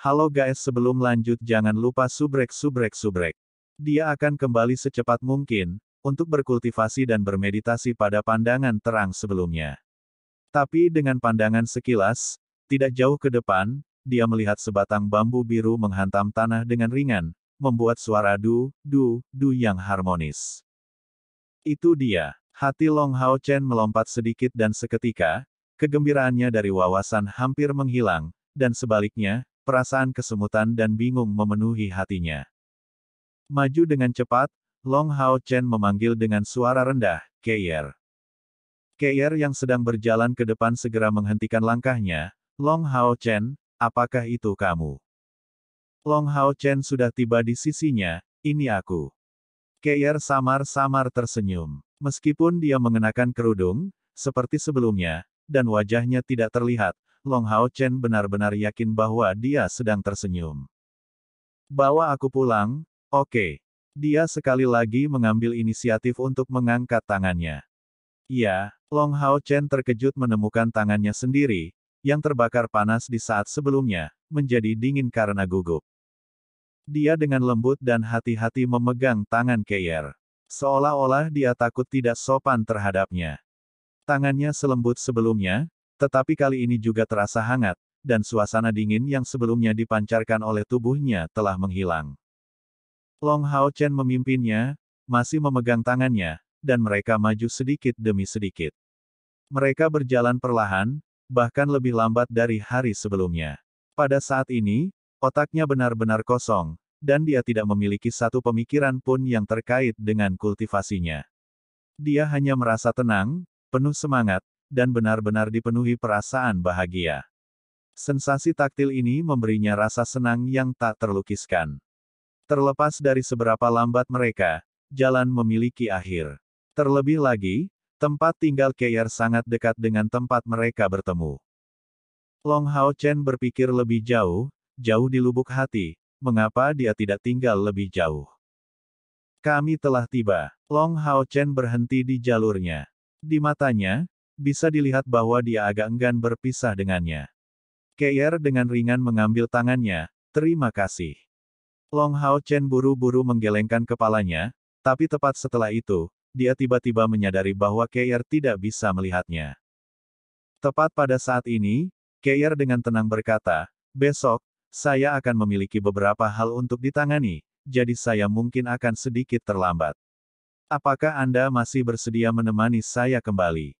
Halo guys, sebelum lanjut jangan lupa subrek. Dia akan kembali secepat mungkin, untuk berkultivasi dan bermeditasi pada pandangan terang sebelumnya. Tapi dengan pandangan sekilas, tidak jauh ke depan, dia melihat sebatang bambu biru menghantam tanah dengan ringan, membuat suara du yang harmonis. Itu dia. Hati Long Hao Chen melompat sedikit dan seketika, kegembiraannya dari wawasan hampir menghilang, dan sebaliknya, perasaan kesemutan dan bingung memenuhi hatinya. Maju dengan cepat, Long Hao Chen memanggil dengan suara rendah, Keier. Keier yang sedang berjalan ke depan segera menghentikan langkahnya. Long Hao Chen, apakah itu kamu? Long Hao Chen sudah tiba di sisinya, ini aku. Keier samar-samar tersenyum. Meskipun dia mengenakan kerudung, seperti sebelumnya, dan wajahnya tidak terlihat, Long Hao Chen benar-benar yakin bahwa dia sedang tersenyum. Bawa aku pulang, oke. Dia sekali lagi mengambil inisiatif untuk mengangkat tangannya. Ya, Long Hao Chen terkejut menemukan tangannya sendiri, yang terbakar panas di saat sebelumnya, menjadi dingin karena gugup. Dia dengan lembut dan hati-hati memegang tangan Keier. Seolah-olah dia takut tidak sopan terhadapnya. Tangannya selembut sebelumnya, tetapi kali ini juga terasa hangat, dan suasana dingin yang sebelumnya dipancarkan oleh tubuhnya telah menghilang. Long Hao Chen memimpinnya, masih memegang tangannya, dan mereka maju sedikit demi sedikit. Mereka berjalan perlahan, bahkan lebih lambat dari hari sebelumnya. Pada saat ini, otaknya benar-benar kosong, dan dia tidak memiliki satu pemikiran pun yang terkait dengan kultivasinya. Dia hanya merasa tenang, penuh semangat, dan benar-benar dipenuhi perasaan bahagia. Sensasi taktil ini memberinya rasa senang yang tak terlukiskan. Terlepas dari seberapa lambat mereka, jalan memiliki akhir. Terlebih lagi, tempat tinggal Keier sangat dekat dengan tempat mereka bertemu. Long Hao Chen berpikir lebih jauh di lubuk hati, mengapa dia tidak tinggal lebih jauh. Kami telah tiba. Long Hao Chen berhenti di jalurnya. Di matanya, bisa dilihat bahwa dia agak enggan berpisah dengannya. Keier dengan ringan mengambil tangannya, terima kasih. Long Hao Chen buru-buru menggelengkan kepalanya, tapi tepat setelah itu, dia tiba-tiba menyadari bahwa Keier tidak bisa melihatnya. Tepat pada saat ini, Keier dengan tenang berkata, besok, saya akan memiliki beberapa hal untuk ditangani, jadi saya mungkin akan sedikit terlambat. Apakah Anda masih bersedia menemani saya kembali?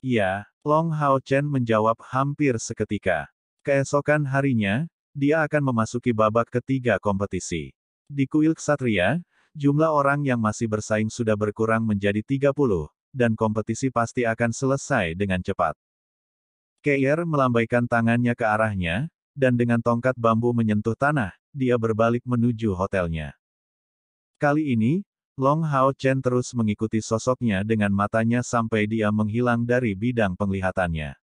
Ya, Long Hao Chen menjawab hampir seketika. Keesokan harinya, dia akan memasuki babak ketiga kompetisi. Di kuil ksatria, jumlah orang yang masih bersaing sudah berkurang menjadi 30, dan kompetisi pasti akan selesai dengan cepat. Keier melambaikan tangannya ke arahnya, dan dengan tongkat bambu menyentuh tanah, dia berbalik menuju hotelnya. Kali ini, Long Hao Chen terus mengikuti sosoknya dengan matanya sampai dia menghilang dari bidang penglihatannya.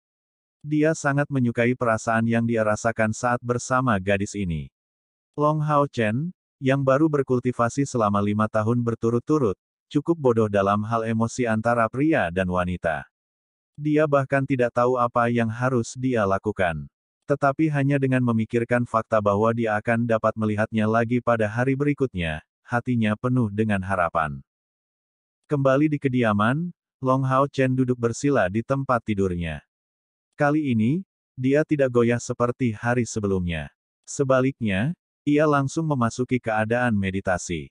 Dia sangat menyukai perasaan yang dia rasakan saat bersama gadis ini. Long Hao Chen, yang baru berkultivasi selama 5 tahun berturut-turut, cukup bodoh dalam hal emosi antara pria dan wanita. Dia bahkan tidak tahu apa yang harus dia lakukan. Tetapi hanya dengan memikirkan fakta bahwa dia akan dapat melihatnya lagi pada hari berikutnya, hatinya penuh dengan harapan. Kembali di kediaman, Long Hao Chen duduk bersila di tempat tidurnya. Kali ini, dia tidak goyah seperti hari sebelumnya. Sebaliknya, ia langsung memasuki keadaan meditasi.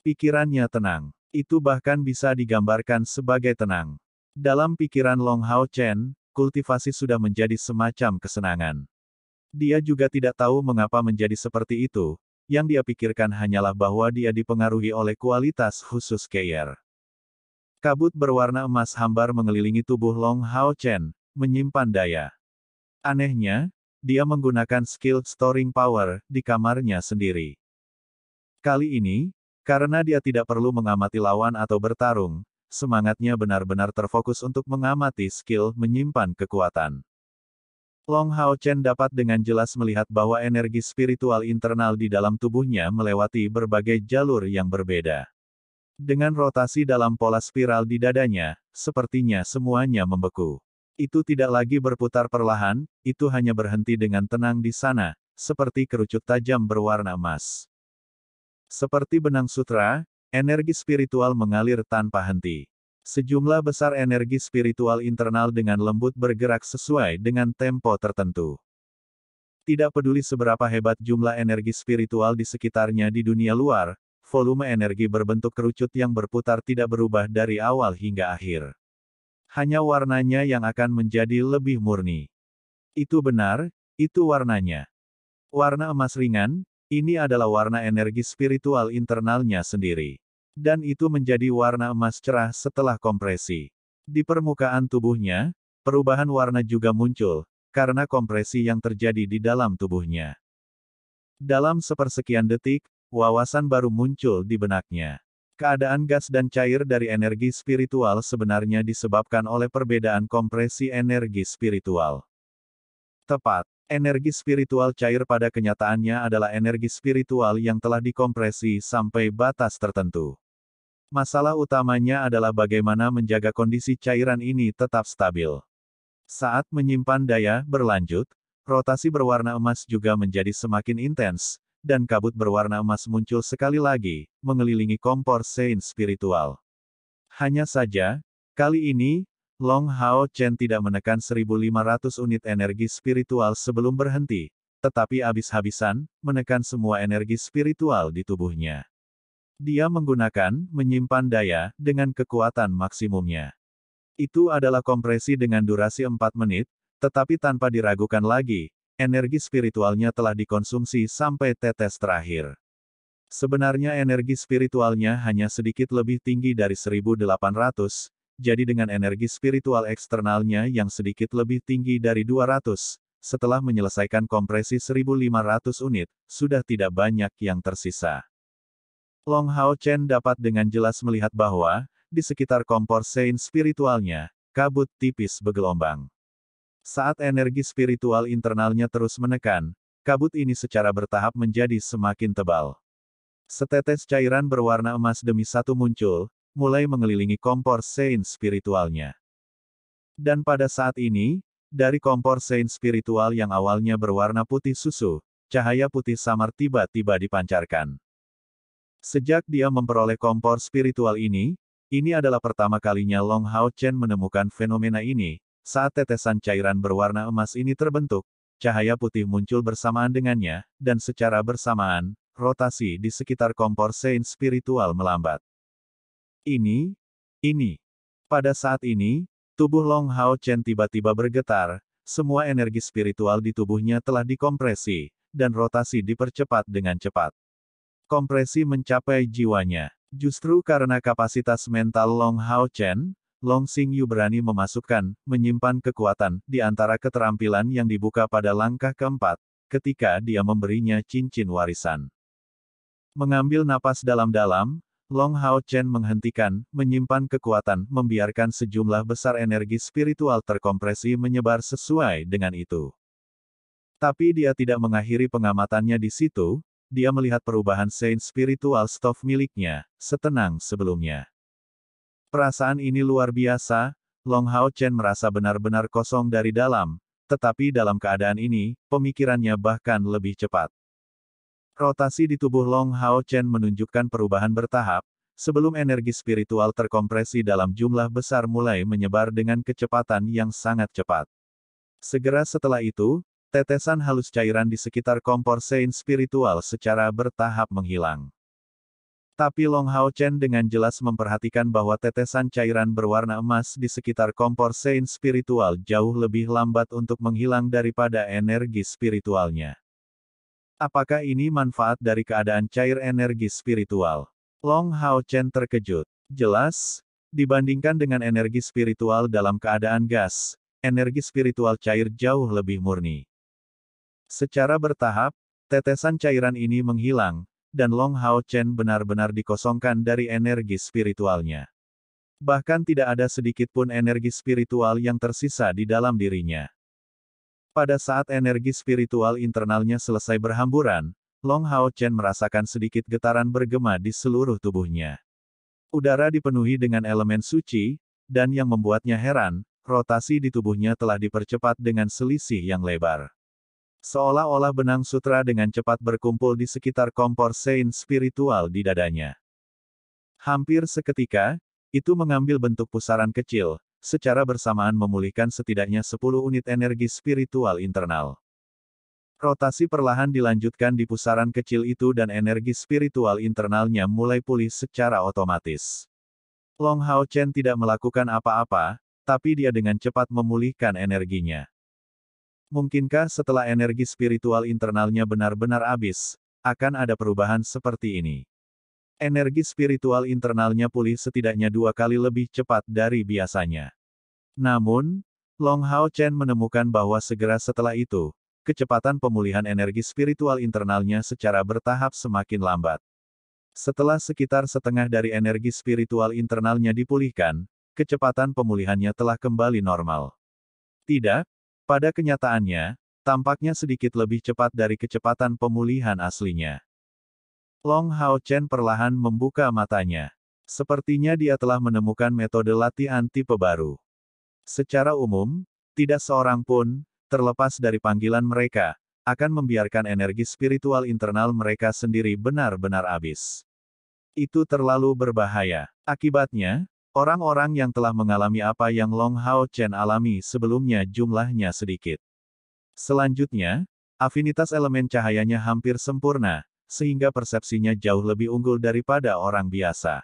Pikirannya tenang. Itu bahkan bisa digambarkan sebagai tenang. Dalam pikiran Long Hao Chen, kultivasi sudah menjadi semacam kesenangan. Dia juga tidak tahu mengapa menjadi seperti itu, yang dia pikirkan hanyalah bahwa dia dipengaruhi oleh kualitas khusus Keier. Kabut berwarna emas hambar mengelilingi tubuh Long Hao Chen, menyimpan daya. Anehnya, dia menggunakan skill storing power di kamarnya sendiri. Kali ini, karena dia tidak perlu mengamati lawan atau bertarung, semangatnya benar-benar terfokus untuk mengamati skill menyimpan kekuatan. Long Hao Chen dapat dengan jelas melihat bahwa energi spiritual internal di dalam tubuhnya melewati berbagai jalur yang berbeda. Dengan rotasi dalam pola spiral di dadanya, sepertinya semuanya membeku. Itu tidak lagi berputar perlahan, itu hanya berhenti dengan tenang di sana, seperti kerucut tajam berwarna emas. Seperti benang sutra, energi spiritual mengalir tanpa henti. Sejumlah besar energi spiritual internal dengan lembut bergerak sesuai dengan tempo tertentu. Tidak peduli seberapa hebat jumlah energi spiritual di sekitarnya di dunia luar, volume energi berbentuk kerucut yang berputar tidak berubah dari awal hingga akhir. Hanya warnanya yang akan menjadi lebih murni. Itu benar, itu warnanya. Warna emas ringan, ini adalah warna energi spiritual internalnya sendiri. Dan itu menjadi warna emas cerah setelah kompresi. Di permukaan tubuhnya, perubahan warna juga muncul, karena kompresi yang terjadi di dalam tubuhnya. Dalam sepersekian detik, wawasan baru muncul di benaknya. Keadaan gas dan cair dari energi spiritual sebenarnya disebabkan oleh perbedaan kompresi energi spiritual. Tepat, energi spiritual cair pada kenyataannya adalah energi spiritual yang telah dikompresi sampai batas tertentu. Masalah utamanya adalah bagaimana menjaga kondisi cairan ini tetap stabil. Saat menyimpan daya berlanjut, rotasi berwarna emas juga menjadi semakin intens, dan kabut berwarna emas muncul sekali lagi, mengelilingi kompor sein spiritual. Hanya saja, kali ini, Long Hao Chen tidak menekan 1.500 unit energi spiritual sebelum berhenti, tetapi habis-habisan, menekan semua energi spiritual di tubuhnya. Dia menggunakan, menyimpan daya, dengan kekuatan maksimumnya. Itu adalah kompresi dengan durasi 4 menit, tetapi tanpa diragukan lagi, energi spiritualnya telah dikonsumsi sampai tetes terakhir. Sebenarnya energi spiritualnya hanya sedikit lebih tinggi dari 1.800, jadi dengan energi spiritual eksternalnya yang sedikit lebih tinggi dari 200, setelah menyelesaikan kompresi 1.500 unit, sudah tidak banyak yang tersisa. Long Hao Chen dapat dengan jelas melihat bahwa, di sekitar kompor sein spiritualnya, kabut tipis bergelombang. Saat energi spiritual internalnya terus menekan, kabut ini secara bertahap menjadi semakin tebal. Setetes cairan berwarna emas demi satu muncul, mulai mengelilingi kompor sein spiritualnya. Dan pada saat ini, dari kompor sein spiritual yang awalnya berwarna putih susu, cahaya putih samar tiba-tiba dipancarkan. Sejak dia memperoleh kompor spiritual ini adalah pertama kalinya Long Hao Chen menemukan fenomena ini. Saat tetesan cairan berwarna emas ini terbentuk, cahaya putih muncul bersamaan dengannya, dan secara bersamaan, rotasi di sekitar kompor sein spiritual melambat. Ini. Pada saat ini, tubuh Long Hao Chen tiba-tiba bergetar, semua energi spiritual di tubuhnya telah dikompresi, dan rotasi dipercepat dengan cepat. Kompresi mencapai jiwanya. Justru karena kapasitas mental Long Hao Chen, Long Xingyu berani menyimpan kekuatan, di antara keterampilan yang dibuka pada langkah keempat, ketika dia memberinya cincin warisan. Mengambil napas dalam-dalam, Long Hao Chen menyimpan kekuatan, membiarkan sejumlah besar energi spiritual terkompresi menyebar sesuai dengan itu. Tapi dia tidak mengakhiri pengamatannya di situ, dia melihat perubahan sein spiritual stov miliknya, setenang sebelumnya. Perasaan ini luar biasa, Long Hao Chen merasa benar-benar kosong dari dalam, tetapi dalam keadaan ini, pemikirannya bahkan lebih cepat. Rotasi di tubuh Long Hao Chen menunjukkan perubahan bertahap, sebelum energi spiritual terkompresi dalam jumlah besar mulai menyebar dengan kecepatan yang sangat cepat. Segera setelah itu, tetesan halus cairan di sekitar kompor sein spiritual secara bertahap menghilang. Tapi Long Hao Chen dengan jelas memperhatikan bahwa tetesan cairan berwarna emas di sekitar kompor sein spiritual jauh lebih lambat untuk menghilang daripada energi spiritualnya. Apakah ini manfaat dari keadaan cair energi spiritual? Long Hao Chen terkejut. Jelas, dibandingkan dengan energi spiritual dalam keadaan gas, energi spiritual cair jauh lebih murni. Secara bertahap, tetesan cairan ini menghilang, dan Long Hao Chen benar-benar dikosongkan dari energi spiritualnya. Bahkan tidak ada sedikit pun energi spiritual yang tersisa di dalam dirinya. Pada saat energi spiritual internalnya selesai berhamburan, Long Hao Chen merasakan sedikit getaran bergema di seluruh tubuhnya. Udara dipenuhi dengan elemen suci, dan yang membuatnya heran, rotasi di tubuhnya telah dipercepat dengan selisih yang lebar. Seolah-olah benang sutra dengan cepat berkumpul di sekitar kompor sein spiritual di dadanya. Hampir seketika, itu mengambil bentuk pusaran kecil, secara bersamaan memulihkan setidaknya 10 unit energi spiritual internal. Rotasi perlahan dilanjutkan di pusaran kecil itu dan energi spiritual internalnya mulai pulih secara otomatis. Long Hao Chen tidak melakukan apa-apa, tapi dia dengan cepat memulihkan energinya. Mungkinkah setelah energi spiritual internalnya benar-benar habis, akan ada perubahan seperti ini? Energi spiritual internalnya pulih setidaknya 2 kali lebih cepat dari biasanya. Namun, Long Hao Chen menemukan bahwa segera setelah itu, kecepatan pemulihan energi spiritual internalnya secara bertahap semakin lambat. Setelah sekitar setengah dari energi spiritual internalnya dipulihkan, kecepatan pemulihannya telah kembali normal. Tidak, pada kenyataannya, tampaknya sedikit lebih cepat dari kecepatan pemulihan aslinya. Long Hao Chen perlahan membuka matanya. Sepertinya dia telah menemukan metode latihan tipe baru. Secara umum, tidak seorang pun, terlepas dari panggilan mereka, akan membiarkan energi spiritual internal mereka sendiri benar-benar habis. Itu terlalu berbahaya. Akibatnya, orang-orang yang telah mengalami apa yang Long Hao Chen alami sebelumnya jumlahnya sedikit. Selanjutnya, afinitas elemen cahayanya hampir sempurna, sehingga persepsinya jauh lebih unggul daripada orang biasa.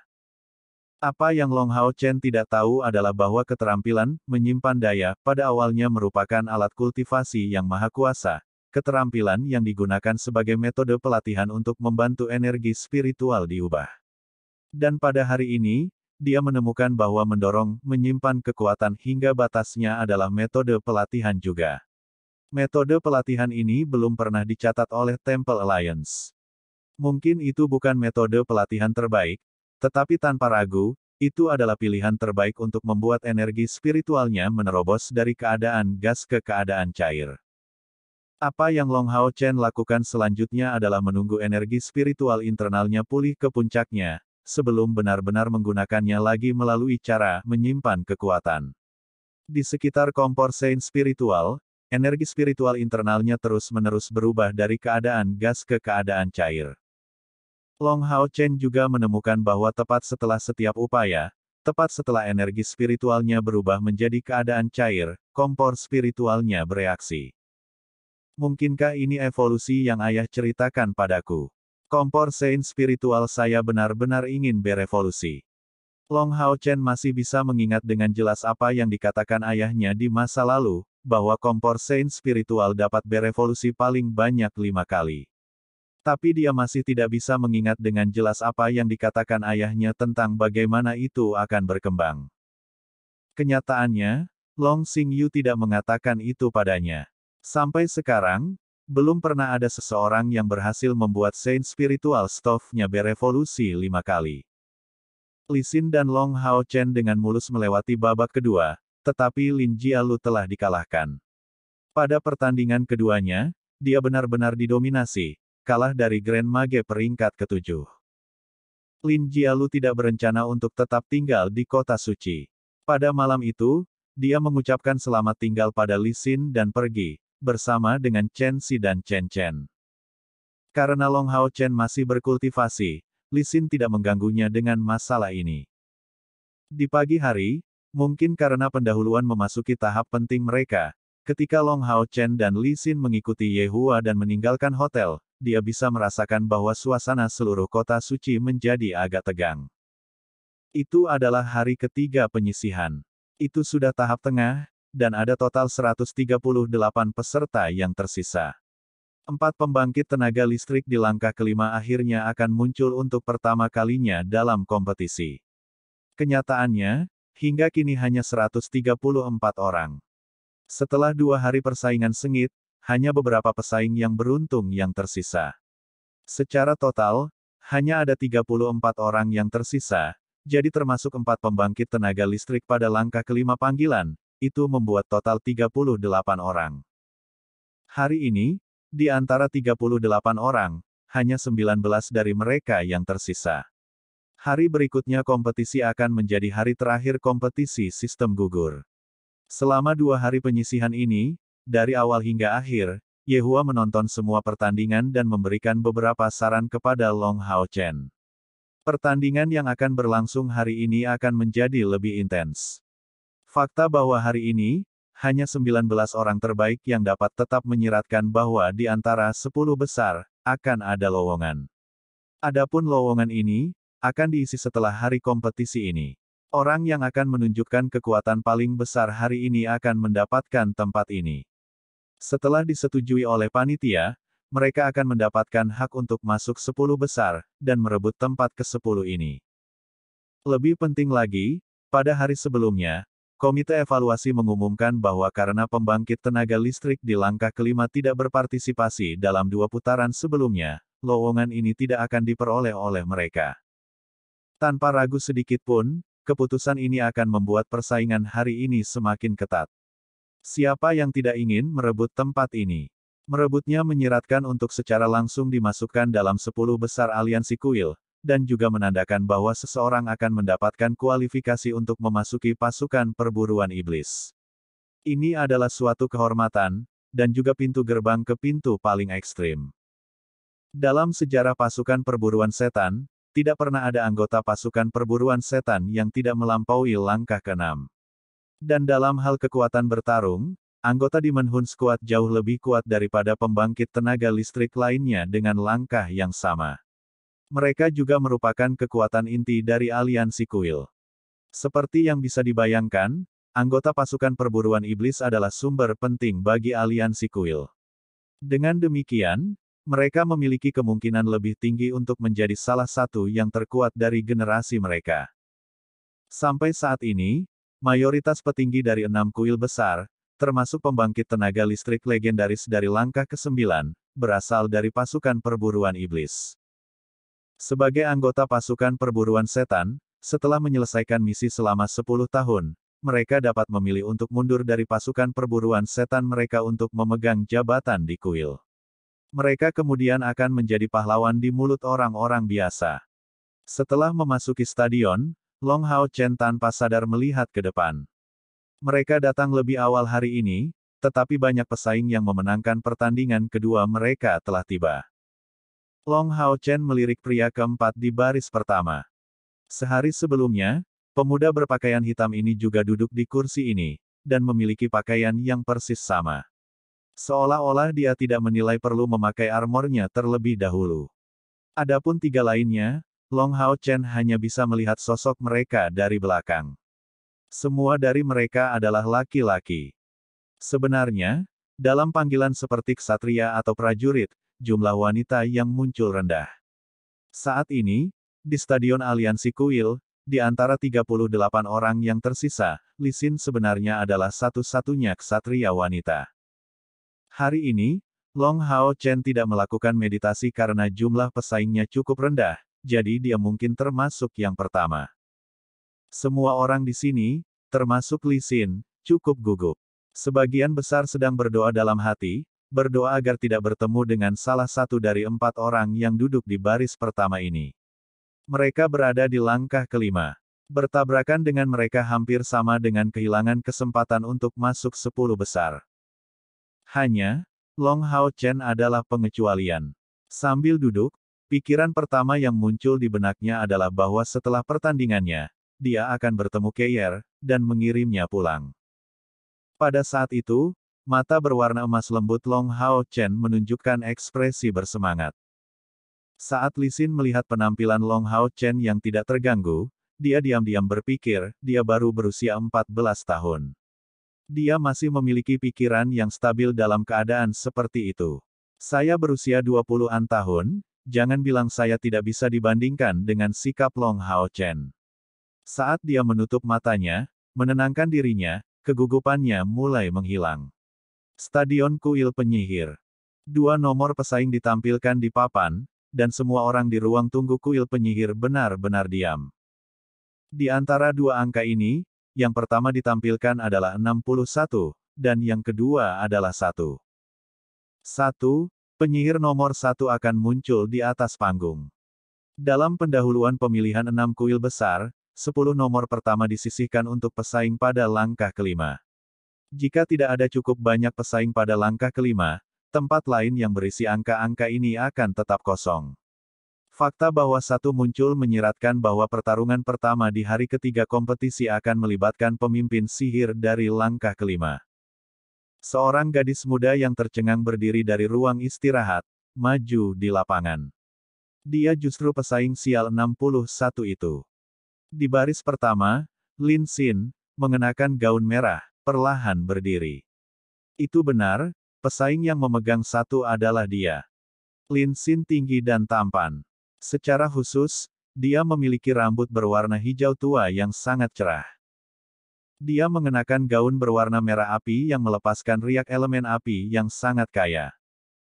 Apa yang Long Hao Chen tidak tahu adalah bahwa keterampilan menyimpan daya pada awalnya merupakan alat kultivasi yang maha kuasa, keterampilan yang digunakan sebagai metode pelatihan untuk membantu energi spiritual diubah. Dan pada hari ini, dia menemukan bahwa mendorong, menyimpan kekuatan hingga batasnya adalah metode pelatihan juga. Metode pelatihan ini belum pernah dicatat oleh Temple Alliance. Mungkin itu bukan metode pelatihan terbaik, tetapi tanpa ragu, itu adalah pilihan terbaik untuk membuat energi spiritualnya menerobos dari keadaan gas ke keadaan cair. Apa yang Long Hao Chen lakukan selanjutnya adalah menunggu energi spiritual internalnya pulih ke puncaknya, sebelum benar-benar menggunakannya lagi melalui cara menyimpan kekuatan. Di sekitar kompor sein spiritual, energi spiritual internalnya terus-menerus berubah dari keadaan gas ke keadaan cair. Long Hao Chen juga menemukan bahwa tepat setelah setiap upaya, tepat setelah energi spiritualnya berubah menjadi keadaan cair, kompor spiritualnya bereaksi. Mungkinkah ini evolusi yang ayah ceritakan padaku? Kompor sein spiritual saya benar-benar ingin berevolusi. Long Hao Chen masih bisa mengingat dengan jelas apa yang dikatakan ayahnya di masa lalu, bahwa kompor sein spiritual dapat berevolusi paling banyak 5 kali. Tapi dia masih tidak bisa mengingat dengan jelas apa yang dikatakan ayahnya tentang bagaimana itu akan berkembang. Kenyataannya, Long Xingyu tidak mengatakan itu padanya. Sampai sekarang, belum pernah ada seseorang yang berhasil membuat sein spiritual stove-nya berevolusi 5 kali. Li Xin dan Long Hao Chen dengan mulus melewati babak kedua, tetapi Lin Jialu telah dikalahkan. Pada pertandingan keduanya, dia benar-benar didominasi, kalah dari Grand Mage peringkat ke-7. Lin Jialu tidak berencana untuk tetap tinggal di kota suci. Pada malam itu, dia mengucapkan selamat tinggal pada Li Xin dan pergi, bersama dengan Chen Xi dan Chen Chen. Karena Long Hao Chen masih berkultivasi, Li Xin tidak mengganggunya dengan masalah ini. Di pagi hari, mungkin karena pendahuluan memasuki tahap penting mereka, ketika Long Hao Chen dan Li Xin mengikuti Ye Hua dan meninggalkan hotel, dia bisa merasakan bahwa suasana seluruh kota suci menjadi agak tegang. Itu adalah hari ketiga penyisihan. Itu sudah tahap tengah, dan ada total 138 peserta yang tersisa. 4 pembangkit tenaga listrik di langkah kelima akhirnya akan muncul untuk pertama kalinya dalam kompetisi. Kenyataannya, hingga kini hanya 134 orang. Setelah 2 hari persaingan sengit, hanya beberapa pesaing yang beruntung yang tersisa. Secara total, hanya ada 34 orang yang tersisa, jadi termasuk 4 pembangkit tenaga listrik pada langkah kelima panggilan, itu membuat total 38 orang. Hari ini, di antara 38 orang, hanya 19 dari mereka yang tersisa. Hari berikutnya kompetisi akan menjadi hari terakhir kompetisi sistem gugur. Selama 2 hari penyisihan ini, dari awal hingga akhir, Yehua menonton semua pertandingan dan memberikan beberapa saran kepada Long Hao Chen. Pertandingan yang akan berlangsung hari ini akan menjadi lebih intens. Fakta bahwa hari ini, hanya 19 orang terbaik yang dapat tetap menyiratkan bahwa di antara 10 besar, akan ada lowongan. Adapun lowongan ini, akan diisi setelah hari kompetisi ini. Orang yang akan menunjukkan kekuatan paling besar hari ini akan mendapatkan tempat ini. Setelah disetujui oleh panitia, mereka akan mendapatkan hak untuk masuk 10 besar, dan merebut tempat ke-10 ini. Lebih penting lagi, pada hari sebelumnya, Komite Evaluasi mengumumkan bahwa karena pembangkit tenaga listrik di langkah kelima tidak berpartisipasi dalam 2 putaran sebelumnya, lowongan ini tidak akan diperoleh oleh mereka. Tanpa ragu sedikit pun, keputusan ini akan membuat persaingan hari ini semakin ketat. Siapa yang tidak ingin merebut tempat ini? Merebutnya menyiratkan untuk secara langsung dimasukkan dalam 10 besar aliansi kuil, dan juga menandakan bahwa seseorang akan mendapatkan kualifikasi untuk memasuki pasukan perburuan iblis. Ini adalah suatu kehormatan, dan juga pintu gerbang ke pintu paling ekstrim. Dalam sejarah pasukan perburuan setan, tidak pernah ada anggota pasukan perburuan setan yang tidak melampaui langkah ke-6. Dan dalam hal kekuatan bertarung, anggota Demon Hun Squad jauh lebih kuat daripada pembangkit tenaga listrik lainnya dengan langkah yang sama. Mereka juga merupakan kekuatan inti dari aliansi kuil. Seperti yang bisa dibayangkan, anggota pasukan perburuan iblis adalah sumber penting bagi aliansi kuil. Dengan demikian, mereka memiliki kemungkinan lebih tinggi untuk menjadi salah satu yang terkuat dari generasi mereka. Sampai saat ini, mayoritas petinggi dari 6 kuil besar, termasuk pembangkit tenaga listrik legendaris dari langkah ke-9, berasal dari pasukan perburuan iblis. Sebagai anggota pasukan perburuan setan, setelah menyelesaikan misi selama 10 tahun, mereka dapat memilih untuk mundur dari pasukan perburuan setan mereka untuk memegang jabatan di kuil. Mereka kemudian akan menjadi pahlawan di mulut orang-orang biasa. Setelah memasuki stadion, Long Hao Chen tanpa sadar melihat ke depan. Mereka datang lebih awal hari ini, tetapi banyak pesaing yang memenangkan pertandingan kedua mereka telah tiba. Long Hao Chen melirik pria keempat di baris pertama. Sehari sebelumnya, pemuda berpakaian hitam ini juga duduk di kursi ini, dan memiliki pakaian yang persis sama. Seolah-olah dia tidak menilai perlu memakai armornya terlebih dahulu. Adapun 3 lainnya, Long Hao Chen hanya bisa melihat sosok mereka dari belakang. Semua dari mereka adalah laki-laki. Sebenarnya, dalam panggilan seperti ksatria atau prajurit, jumlah wanita yang muncul rendah. Saat ini, di Stadion Aliansi Kuil, di antara 38 orang yang tersisa, Li Xin sebenarnya adalah satu-satunya ksatria wanita. Hari ini, Long Hao Chen tidak melakukan meditasi karena jumlah pesaingnya cukup rendah, jadi dia mungkin termasuk yang pertama. Semua orang di sini, termasuk Li Xin, cukup gugup. Sebagian besar sedang berdoa dalam hati, berdoa agar tidak bertemu dengan salah satu dari 4 orang yang duduk di baris pertama ini. Mereka berada di langkah kelima. Bertabrakan dengan mereka hampir sama dengan kehilangan kesempatan untuk masuk 10 besar. Hanya, Long Hao Chen adalah pengecualian. Sambil duduk, pikiran pertama yang muncul di benaknya adalah bahwa setelah pertandingannya, dia akan bertemu Keir, dan mengirimnya pulang. Pada saat itu, mata berwarna emas lembut Long Hao Chen menunjukkan ekspresi bersemangat. Saat Li Xin melihat penampilan Long Hao Chen yang tidak terganggu, dia diam-diam berpikir, dia baru berusia 14 tahun. Dia masih memiliki pikiran yang stabil dalam keadaan seperti itu. Saya berusia 20-an tahun, jangan bilang saya tidak bisa dibandingkan dengan sikap Long Hao Chen. Saat dia menutup matanya, menenangkan dirinya, kegugupannya mulai menghilang. Stadion Kuil Penyihir. 2 nomor pesaing ditampilkan di papan, dan semua orang di ruang tunggu Kuil Penyihir benar-benar diam. Di antara 2 angka ini, yang pertama ditampilkan adalah 61, dan yang kedua adalah 1. 1. Penyihir nomor 1 akan muncul di atas panggung. Dalam pendahuluan pemilihan 6 kuil besar, 10 nomor pertama disisihkan untuk pesaing pada langkah kelima. Jika tidak ada cukup banyak pesaing pada langkah kelima, tempat lain yang berisi angka-angka ini akan tetap kosong. Fakta bahwa satu muncul menyiratkan bahwa pertarungan pertama di hari ketiga kompetisi akan melibatkan pemimpin sihir dari langkah kelima. Seorang gadis muda yang tercengang berdiri dari ruang istirahat, maju di lapangan. Dia justru pesaing sial 61 itu. Di baris pertama, Lin Xin, mengenakan gaun merah, perlahan berdiri. Itu benar, pesaing yang memegang satu adalah dia. Lin Xin tinggi dan tampan. Secara khusus, dia memiliki rambut berwarna hijau tua yang sangat cerah. Dia mengenakan gaun berwarna merah api yang melepaskan riak elemen api yang sangat kaya.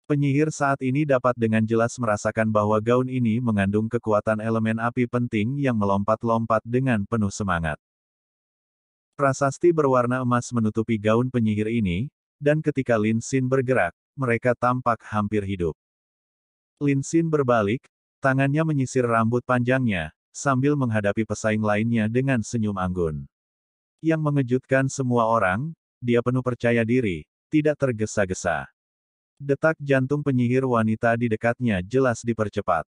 Penyihir saat ini dapat dengan jelas merasakan bahwa gaun ini mengandung kekuatan elemen api penting yang melompat-lompat dengan penuh semangat. Prasasti berwarna emas menutupi gaun penyihir ini, dan ketika Lin Xin bergerak, mereka tampak hampir hidup. Lin Xin berbalik, tangannya menyisir rambut panjangnya, sambil menghadapi pesaing lainnya dengan senyum anggun. Yang mengejutkan semua orang, dia penuh percaya diri, tidak tergesa-gesa. Detak jantung penyihir wanita di dekatnya jelas dipercepat.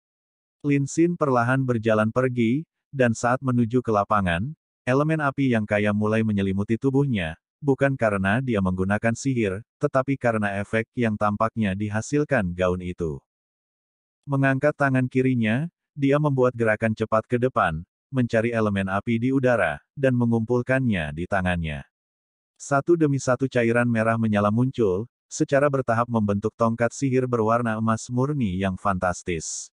Lin Xin perlahan berjalan pergi, dan saat menuju ke lapangan, elemen api yang kaya mulai menyelimuti tubuhnya, bukan karena dia menggunakan sihir, tetapi karena efek yang tampaknya dihasilkan gaun itu. Mengangkat tangan kirinya, dia membuat gerakan cepat ke depan, mencari elemen api di udara, dan mengumpulkannya di tangannya. Satu demi satu cairan merah menyala muncul, secara bertahap membentuk tongkat sihir berwarna emas murni yang fantastis.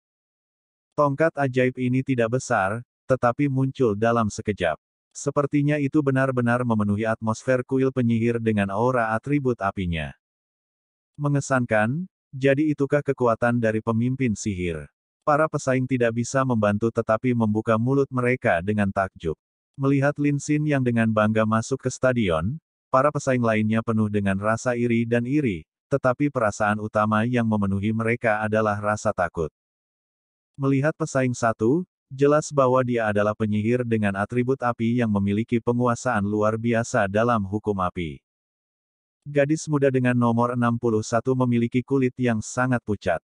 Tongkat ajaib ini tidak besar, tetapi muncul dalam sekejap. Sepertinya itu benar-benar memenuhi atmosfer kuil penyihir dengan aura atribut apinya. Mengesankan, jadi itukah kekuatan dari pemimpin sihir? Para pesaing tidak bisa membantu tetapi membuka mulut mereka dengan takjub. Melihat Lin Xin yang dengan bangga masuk ke stadion, para pesaing lainnya penuh dengan rasa iri dan iri, tetapi perasaan utama yang memenuhi mereka adalah rasa takut. Melihat pesaing satu, jelas bahwa dia adalah penyihir dengan atribut api yang memiliki penguasaan luar biasa dalam hukum api. Gadis muda dengan nomor 61 memiliki kulit yang sangat pucat.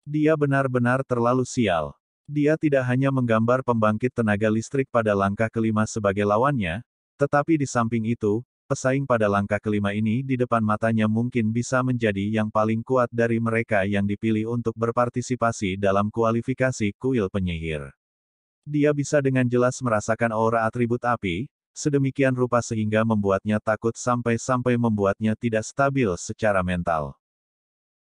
Dia benar-benar terlalu sial. Dia tidak hanya menggambar pembangkit tenaga listrik pada langkah kelima sebagai lawannya, tetapi di samping itu, pesaing pada langkah kelima ini di depan matanya mungkin bisa menjadi yang paling kuat dari mereka yang dipilih untuk berpartisipasi dalam kualifikasi kuil penyihir. Dia bisa dengan jelas merasakan aura atribut api, sedemikian rupa sehingga membuatnya takut sampai-sampai membuatnya tidak stabil secara mental.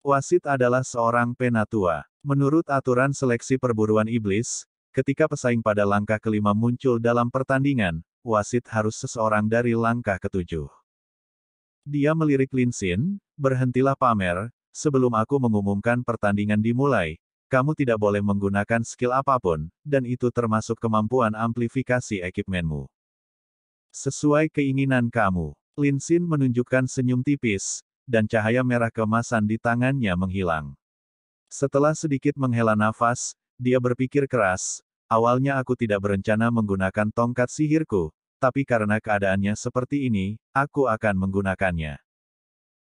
Wasit adalah seorang penatua. Menurut aturan seleksi perburuan iblis, ketika pesaing pada langkah kelima muncul dalam pertandingan, wasit harus seseorang dari langkah ketujuh. Dia melirik Lin Xin, berhentilah pamer, sebelum aku mengumumkan pertandingan dimulai, kamu tidak boleh menggunakan skill apapun, dan itu termasuk kemampuan amplifikasi ekipmenmu. Sesuai keinginan kamu. Lin Xin menunjukkan senyum tipis, dan cahaya merah keemasan di tangannya menghilang. Setelah sedikit menghela nafas, dia berpikir keras, awalnya aku tidak berencana menggunakan tongkat sihirku, tapi karena keadaannya seperti ini, aku akan menggunakannya.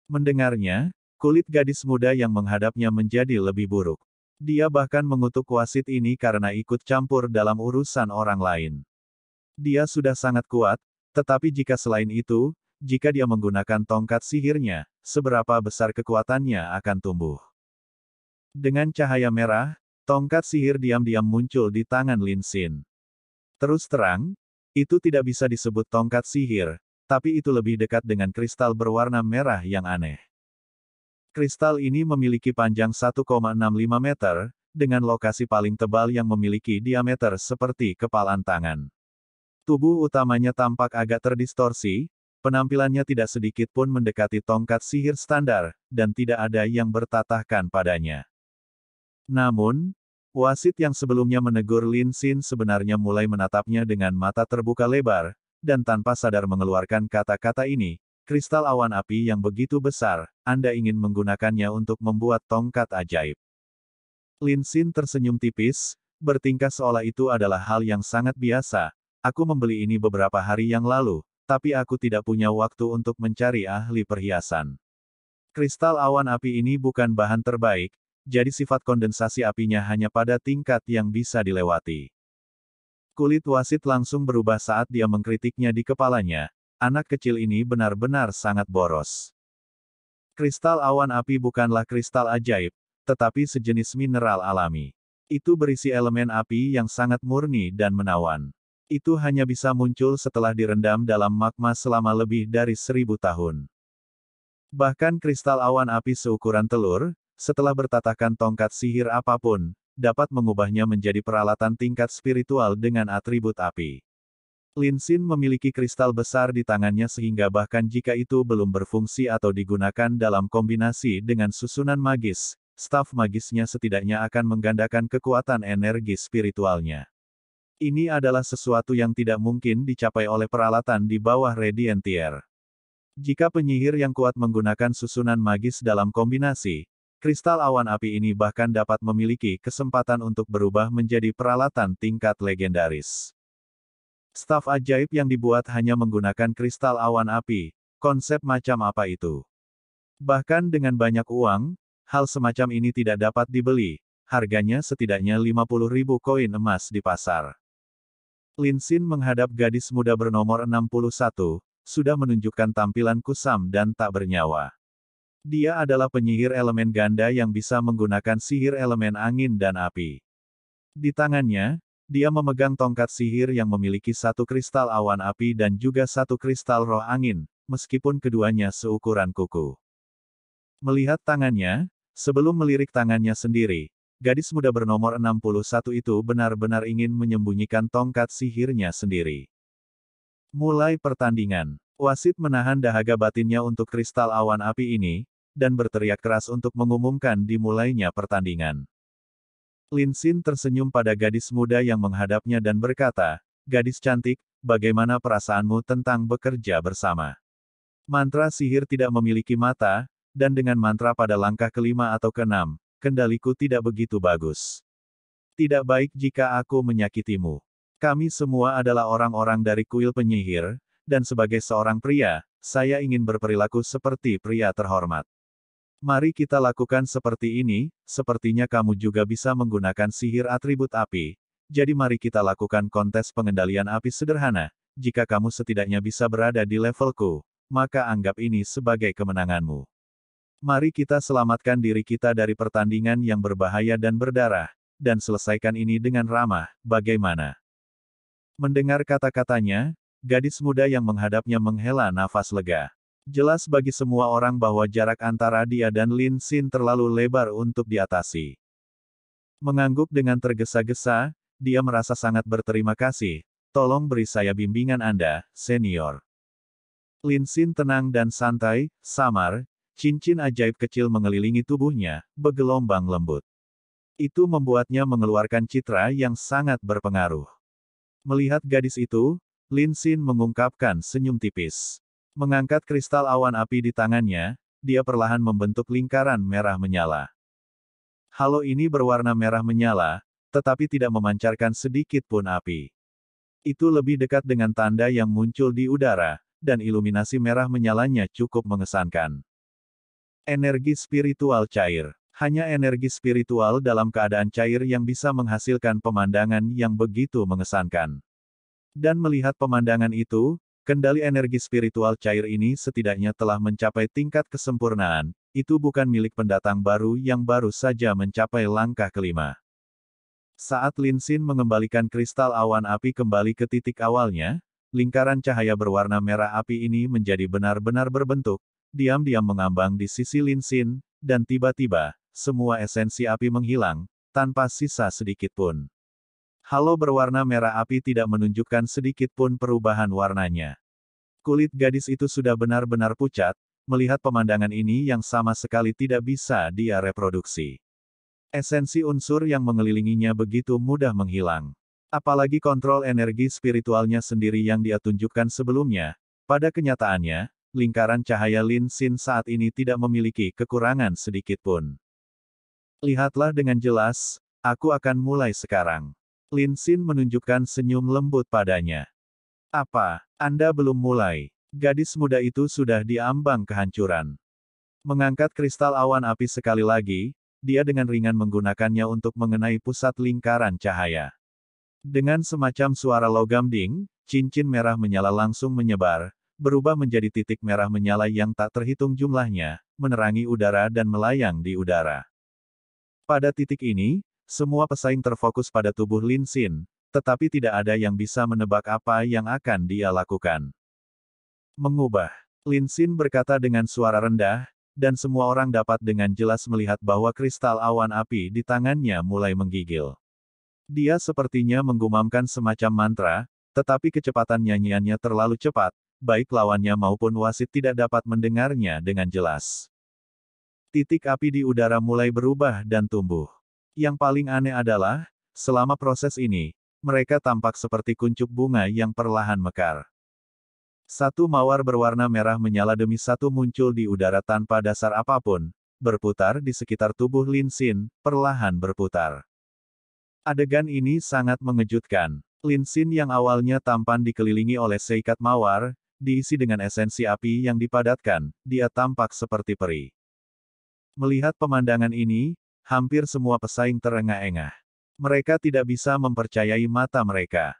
Mendengarnya, kulit gadis muda yang menghadapnya menjadi lebih buruk. Dia bahkan mengutuk wasit ini karena ikut campur dalam urusan orang lain. Dia sudah sangat kuat, tetapi jika selain itu, jika dia menggunakan tongkat sihirnya, seberapa besar kekuatannya akan tumbuh. Dengan cahaya merah, tongkat sihir diam-diam muncul di tangan Lin Xin. Terus terang, itu tidak bisa disebut tongkat sihir, tapi itu lebih dekat dengan kristal berwarna merah yang aneh. Kristal ini memiliki panjang 1,65 meter, dengan lokasi paling tebal yang memiliki diameter seperti kepalan tangan. Tubuh utamanya tampak agak terdistorsi, penampilannya tidak sedikit pun mendekati tongkat sihir standar, dan tidak ada yang bertatahkan padanya. Namun, wasit yang sebelumnya menegur Lin Xin sebenarnya mulai menatapnya dengan mata terbuka lebar, dan tanpa sadar mengeluarkan kata-kata ini, kristal awan api yang begitu besar, Anda ingin menggunakannya untuk membuat tongkat ajaib. Lin Xin tersenyum tipis, bertingkah seolah itu adalah hal yang sangat biasa, aku membeli ini beberapa hari yang lalu, tapi aku tidak punya waktu untuk mencari ahli perhiasan. Kristal awan api ini bukan bahan terbaik, jadi sifat kondensasi apinya hanya pada tingkat yang bisa dilewati. Kulit wasit langsung berubah saat dia mengkritiknya di kepalanya. Anak kecil ini benar-benar sangat boros. Kristal awan api bukanlah kristal ajaib, tetapi sejenis mineral alami. Itu berisi elemen api yang sangat murni dan menawan. Itu hanya bisa muncul setelah direndam dalam magma selama lebih dari 1000 tahun. Bahkan kristal awan api seukuran telur, setelah bertatahkan tongkat sihir apapun, dapat mengubahnya menjadi peralatan tingkat spiritual dengan atribut api. Lin Xin memiliki kristal besar di tangannya sehingga bahkan jika itu belum berfungsi atau digunakan dalam kombinasi dengan susunan magis, staf magisnya setidaknya akan menggandakan kekuatan energi spiritualnya. Ini adalah sesuatu yang tidak mungkin dicapai oleh peralatan di bawah Radiant Tier. Jika penyihir yang kuat menggunakan susunan magis dalam kombinasi, kristal awan api ini bahkan dapat memiliki kesempatan untuk berubah menjadi peralatan tingkat legendaris. Staf ajaib yang dibuat hanya menggunakan kristal awan api, konsep macam apa itu? Bahkan dengan banyak uang, hal semacam ini tidak dapat dibeli, harganya setidaknya 50.000 koin emas di pasar. Lin Xin menghadap gadis muda bernomor 61, sudah menunjukkan tampilan kusam dan tak bernyawa. Dia adalah penyihir elemen ganda yang bisa menggunakan sihir elemen angin dan api. Di tangannya, dia memegang tongkat sihir yang memiliki satu kristal awan api dan juga satu kristal roh angin, meskipun keduanya seukuran kuku. Melihat tangannya, sebelum melirik tangannya sendiri, gadis muda bernomor 61 itu benar-benar ingin menyembunyikan tongkat sihirnya sendiri. Mulai pertandingan, wasit menahan dahaga batinnya untuk kristal awan api ini, dan berteriak keras untuk mengumumkan dimulainya pertandingan. Lin Xin tersenyum pada gadis muda yang menghadapnya dan berkata, "Gadis cantik, bagaimana perasaanmu tentang bekerja bersama?" Mantra sihir tidak memiliki mata, dan dengan mantra pada langkah kelima atau keenam, kendaliku tidak begitu bagus. Tidak baik jika aku menyakitimu. Kami semua adalah orang-orang dari kuil penyihir, dan sebagai seorang pria, saya ingin berperilaku seperti pria terhormat. Mari kita lakukan seperti ini, sepertinya kamu juga bisa menggunakan sihir atribut api, jadi mari kita lakukan kontes pengendalian api sederhana, jika kamu setidaknya bisa berada di levelku, maka anggap ini sebagai kemenanganmu. Mari kita selamatkan diri kita dari pertandingan yang berbahaya dan berdarah, dan selesaikan ini dengan ramah, bagaimana? Mendengar kata-katanya, gadis muda yang menghadapnya menghela nafas lega. Jelas bagi semua orang bahwa jarak antara dia dan Lin Xin terlalu lebar untuk diatasi. Mengangguk dengan tergesa-gesa, dia merasa sangat berterima kasih. Tolong beri saya bimbingan Anda, senior. Lin Xin tenang dan santai, samar, cincin ajaib kecil mengelilingi tubuhnya, bergelombang lembut. Itu membuatnya mengeluarkan citra yang sangat berpengaruh. Melihat gadis itu, Lin Xin mengungkapkan senyum tipis. Mengangkat kristal awan api di tangannya, dia perlahan membentuk lingkaran merah menyala. Halo ini berwarna merah menyala, tetapi tidak memancarkan sedikit pun api. Itu lebih dekat dengan tanda yang muncul di udara, dan iluminasi merah menyalanya cukup mengesankan. Energi spiritual cair. Hanya energi spiritual dalam keadaan cair yang bisa menghasilkan pemandangan yang begitu mengesankan. Dan melihat pemandangan itu, kendali energi spiritual cair ini setidaknya telah mencapai tingkat kesempurnaan, itu bukan milik pendatang baru yang baru saja mencapai langkah kelima. Saat Lin Xin mengembalikan kristal awan api kembali ke titik awalnya, lingkaran cahaya berwarna merah api ini menjadi benar-benar berbentuk, diam-diam mengambang di sisi Lin Xin, dan tiba-tiba, semua esensi api menghilang, tanpa sisa sedikit pun. Halo berwarna merah api tidak menunjukkan sedikit pun perubahan warnanya. Kulit gadis itu sudah benar-benar pucat, melihat pemandangan ini yang sama sekali tidak bisa dia reproduksi. Esensi unsur yang mengelilinginya begitu mudah menghilang. Apalagi kontrol energi spiritualnya sendiri yang dia tunjukkan sebelumnya, pada kenyataannya, lingkaran cahaya Lin Xin saat ini tidak memiliki kekurangan sedikit pun. Lihatlah dengan jelas, aku akan mulai sekarang. Lin Xin menunjukkan senyum lembut padanya. Apa, Anda belum mulai? Gadis muda itu sudah diambang kehancuran. Mengangkat kristal awan api sekali lagi, dia dengan ringan menggunakannya untuk mengenai pusat lingkaran cahaya. Dengan semacam suara logam ding, cincin merah menyala langsung menyebar, berubah menjadi titik merah menyala yang tak terhitung jumlahnya, menerangi udara dan melayang di udara. Pada titik ini, semua pesaing terfokus pada tubuh Lin Xin, tetapi tidak ada yang bisa menebak apa yang akan dia lakukan. Mengubah. Lin Xin berkata dengan suara rendah, dan semua orang dapat dengan jelas melihat bahwa kristal awan api di tangannya mulai menggigil. Dia sepertinya menggumamkan semacam mantra, tetapi kecepatan nyanyiannya terlalu cepat, baik lawannya maupun wasit tidak dapat mendengarnya dengan jelas. Titik api di udara mulai berubah dan tumbuh. Yang paling aneh adalah, selama proses ini, mereka tampak seperti kuncup bunga yang perlahan mekar. Satu mawar berwarna merah menyala demi satu muncul di udara tanpa dasar apapun, berputar di sekitar tubuh Lin Xin, perlahan berputar. Adegan ini sangat mengejutkan. Lin Xin yang awalnya tampan dikelilingi oleh seikat mawar, diisi dengan esensi api yang dipadatkan, dia tampak seperti peri. Melihat pemandangan ini, hampir semua pesaing terengah-engah. Mereka tidak bisa mempercayai mata mereka.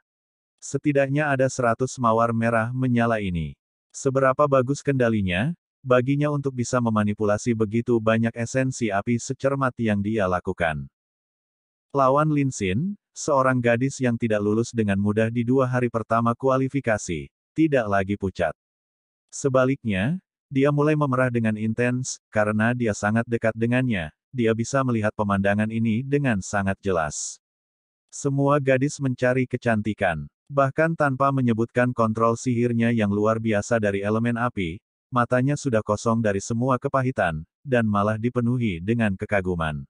Setidaknya ada 100 mawar merah menyala ini. Seberapa bagus kendalinya, baginya untuk bisa memanipulasi begitu banyak esensi api secermat yang dia lakukan. Lawan Lin Xin, seorang gadis yang tidak lulus dengan mudah di 2 hari pertama kualifikasi, tidak lagi pucat. Sebaliknya, dia mulai memerah dengan intens, karena dia sangat dekat dengannya, dia bisa melihat pemandangan ini dengan sangat jelas. Semua gadis mencari kecantikan. Bahkan tanpa menyebutkan kontrol sihirnya yang luar biasa dari elemen api, matanya sudah kosong dari semua kepahitan, dan malah dipenuhi dengan kekaguman.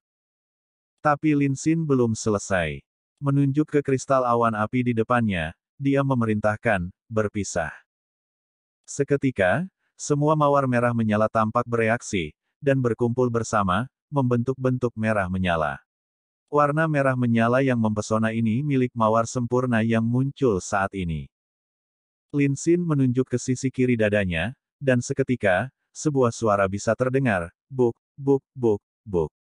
Tapi Lin Xin belum selesai. Menunjuk ke kristal awan api di depannya, dia memerintahkan, berpisah. Seketika, semua mawar merah menyala tampak bereaksi, dan berkumpul bersama, membentuk bentuk merah menyala. Warna merah menyala yang mempesona ini milik mawar sempurna yang muncul saat ini. Lin Xin menunjuk ke sisi kiri dadanya, dan seketika, sebuah suara bisa terdengar, buk, buk, buk, buk.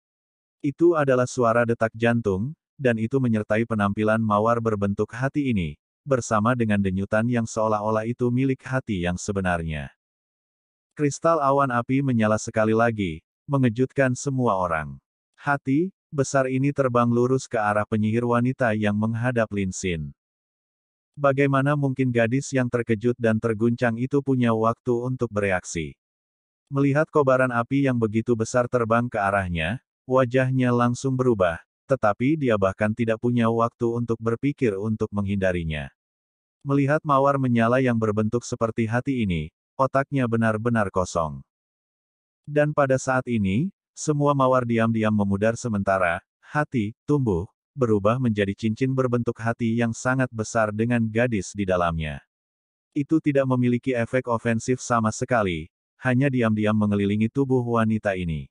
Itu adalah suara detak jantung, dan itu menyertai penampilan mawar berbentuk hati ini, bersama dengan denyutan yang seolah-olah itu milik hati yang sebenarnya. Kristal awan api menyala sekali lagi, mengejutkan semua orang. Hati besar ini terbang lurus ke arah penyihir wanita yang menghadap Lin Xin. Bagaimana mungkin gadis yang terkejut dan terguncang itu punya waktu untuk bereaksi? Melihat kobaran api yang begitu besar terbang ke arahnya, wajahnya langsung berubah, tetapi dia bahkan tidak punya waktu untuk berpikir untuk menghindarinya. Melihat mawar menyala yang berbentuk seperti hati ini, otaknya benar-benar kosong. Dan pada saat ini, semua mawar diam-diam memudar sementara, hati, tumbuh, berubah menjadi cincin berbentuk hati yang sangat besar dengan gadis di dalamnya. Itu tidak memiliki efek ofensif sama sekali, hanya diam-diam mengelilingi tubuh wanita ini.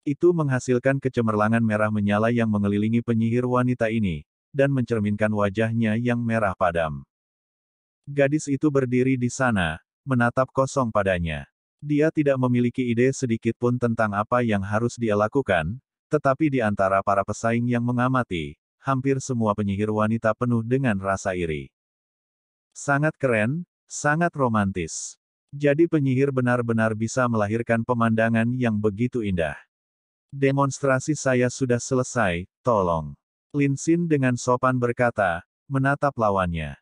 Itu menghasilkan kecemerlangan merah menyala yang mengelilingi penyihir wanita ini, dan mencerminkan wajahnya yang merah padam. Gadis itu berdiri di sana, menatap kosong padanya. Dia tidak memiliki ide sedikit pun tentang apa yang harus dia lakukan, tetapi di antara para pesaing yang mengamati, hampir semua penyihir wanita penuh dengan rasa iri. Sangat keren, sangat romantis. Jadi penyihir benar-benar bisa melahirkan pemandangan yang begitu indah. Demonstrasi saya sudah selesai, tolong. Lin Xin dengan sopan berkata, menatap lawannya.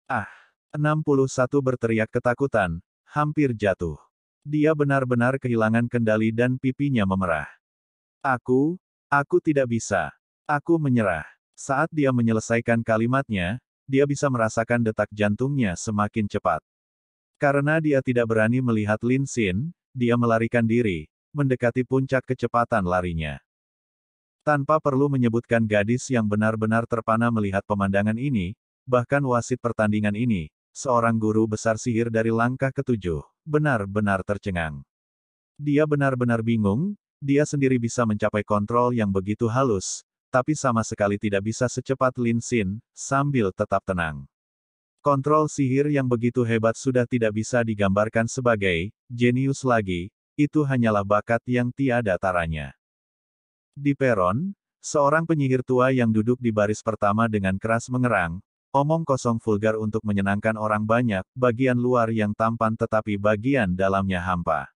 Ah! 61 berteriak ketakutan, hampir jatuh. Dia benar-benar kehilangan kendali dan pipinya memerah. Aku tidak bisa. Aku menyerah. Saat dia menyelesaikan kalimatnya, dia bisa merasakan detak jantungnya semakin cepat. Karena dia tidak berani melihat Lin Xin, dia melarikan diri, mendekati puncak kecepatan larinya. Tanpa perlu menyebutkan gadis yang benar-benar terpana melihat pemandangan ini, bahkan wasit pertandingan ini, seorang guru besar sihir dari langkah ke-7, benar-benar tercengang. Dia benar-benar bingung, dia sendiri bisa mencapai kontrol yang begitu halus, tapi sama sekali tidak bisa secepat Lin Xin, sambil tetap tenang. Kontrol sihir yang begitu hebat sudah tidak bisa digambarkan sebagai jenius lagi, itu hanyalah bakat yang tiada taranya. Di peron, seorang penyihir tua yang duduk di baris pertama dengan keras mengerang, omong kosong vulgar untuk menyenangkan orang banyak, bagian luar yang tampan tetapi bagian dalamnya hampa.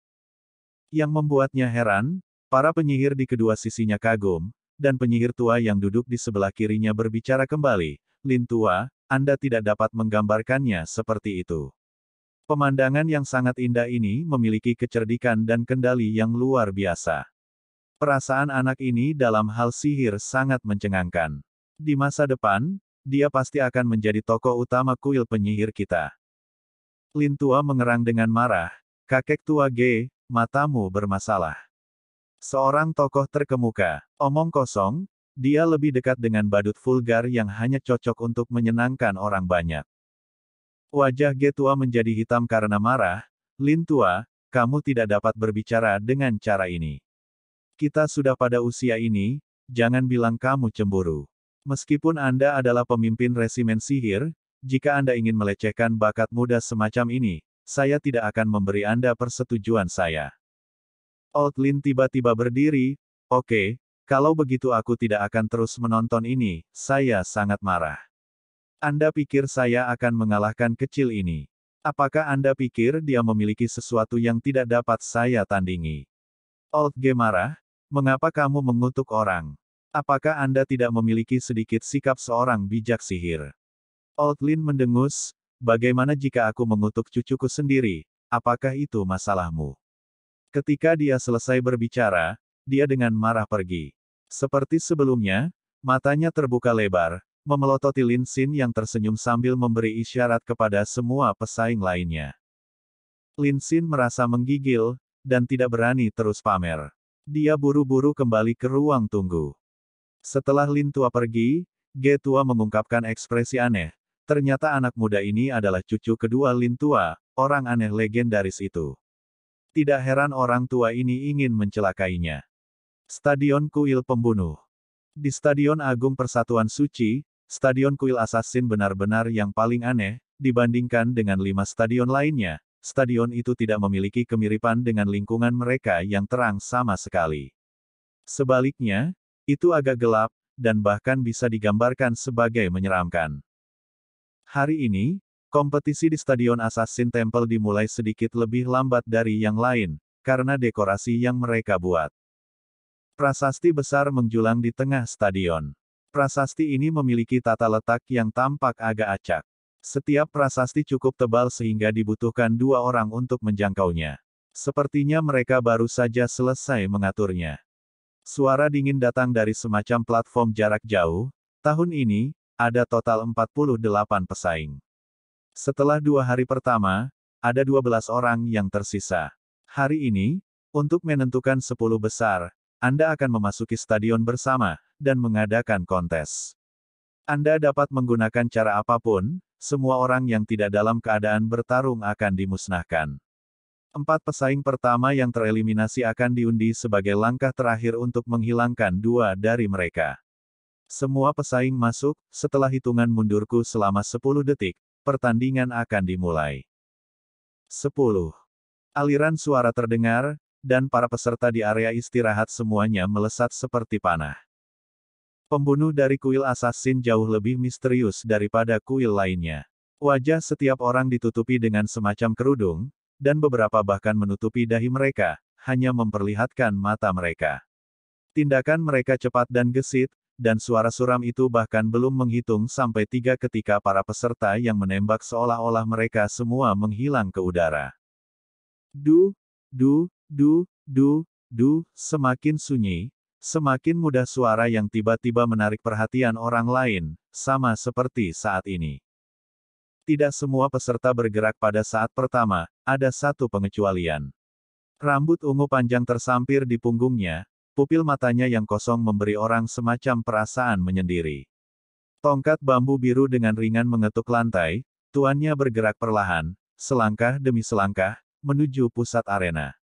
Yang membuatnya heran, para penyihir di kedua sisinya kagum, dan penyihir tua yang duduk di sebelah kirinya berbicara kembali, Lin Tua, Anda tidak dapat menggambarkannya seperti itu. Pemandangan yang sangat indah ini memiliki kecerdikan dan kendali yang luar biasa. Perasaan anak ini dalam hal sihir sangat mencengangkan. Di masa depan, dia pasti akan menjadi tokoh utama kuil penyihir kita. Lin Tua mengerang dengan marah, kakek tua G, matamu bermasalah. Seorang tokoh terkemuka, omong kosong, dia lebih dekat dengan badut vulgar yang hanya cocok untuk menyenangkan orang banyak. Wajah G tua menjadi hitam karena marah, Lin Tua, kamu tidak dapat berbicara dengan cara ini. Kita sudah pada usia ini, jangan bilang kamu cemburu. Meskipun Anda adalah pemimpin resimen sihir, jika Anda ingin melecehkan bakat muda semacam ini, saya tidak akan memberi Anda persetujuan saya. Old Lin tiba-tiba berdiri, oke, kalau begitu aku tidak akan terus menonton ini, saya sangat marah. Anda pikir saya akan mengalahkan kecil ini? Apakah Anda pikir dia memiliki sesuatu yang tidak dapat saya tandingi? Old G marah, mengapa kamu mengutuk orang? Apakah Anda tidak memiliki sedikit sikap seorang bijak sihir? Old Lin mendengus, bagaimana jika aku mengutuk cucuku sendiri, apakah itu masalahmu? Ketika dia selesai berbicara, dia dengan marah pergi. Seperti sebelumnya, matanya terbuka lebar, memelototi Lin Xin yang tersenyum sambil memberi isyarat kepada semua pesaing lainnya. Lin Xin merasa menggigil, dan tidak berani terus pamer. Dia buru-buru kembali ke ruang tunggu. Setelah Lin Tua pergi, G Tua mengungkapkan ekspresi aneh. Ternyata anak muda ini adalah cucu kedua Lin Tua, orang aneh legendaris itu. Tidak heran orang tua ini ingin mencelakainya. Stadion Kuil Pembunuh. Di Stadion Agung Persatuan Suci, Stadion Kuil Assassin benar-benar yang paling aneh, dibandingkan dengan 5 stadion lainnya. Stadion itu tidak memiliki kemiripan dengan lingkungan mereka yang terang sama sekali. Sebaliknya, itu agak gelap, dan bahkan bisa digambarkan sebagai menyeramkan. Hari ini, kompetisi di Stadion Assassin Temple dimulai sedikit lebih lambat dari yang lain, karena dekorasi yang mereka buat. Prasasti besar menjulang di tengah stadion. Prasasti ini memiliki tata letak yang tampak agak acak. Setiap prasasti cukup tebal sehingga dibutuhkan 2 orang untuk menjangkaunya. Sepertinya mereka baru saja selesai mengaturnya. Suara dingin datang dari semacam platform jarak jauh. Tahun ini, ada total 48 pesaing. Setelah 2 hari pertama, ada 12 orang yang tersisa. Hari ini, untuk menentukan 10 besar, Anda akan memasuki stadion bersama, dan mengadakan kontes. Anda dapat menggunakan cara apapun, semua orang yang tidak dalam keadaan bertarung akan dimusnahkan. 4 pesaing pertama yang tereliminasi akan diundi sebagai langkah terakhir untuk menghilangkan 2 dari mereka. Semua pesaing masuk, setelah hitungan mundurku selama 10 detik, pertandingan akan dimulai. 10. Aliran suara terdengar, dan para peserta di area istirahat semuanya melesat seperti panah. Pembunuh dari kuil assassin jauh lebih misterius daripada kuil lainnya. Wajah setiap orang ditutupi dengan semacam kerudung, dan beberapa bahkan menutupi dahi mereka, hanya memperlihatkan mata mereka. Tindakan mereka cepat dan gesit, dan suara suram itu bahkan belum menghitung sampai 3 ketika para peserta yang menembak seolah-olah mereka semua menghilang ke udara. Du, du, du, du, du, semakin sunyi, semakin mudah suara yang tiba-tiba menarik perhatian orang lain, sama seperti saat ini. Tidak semua peserta bergerak pada saat pertama, ada satu pengecualian. Rambut ungu panjang tersampir di punggungnya, pupil matanya yang kosong memberi orang semacam perasaan menyendiri. Tongkat bambu biru dengan ringan mengetuk lantai, tuannya bergerak perlahan, selangkah demi selangkah, menuju pusat arena.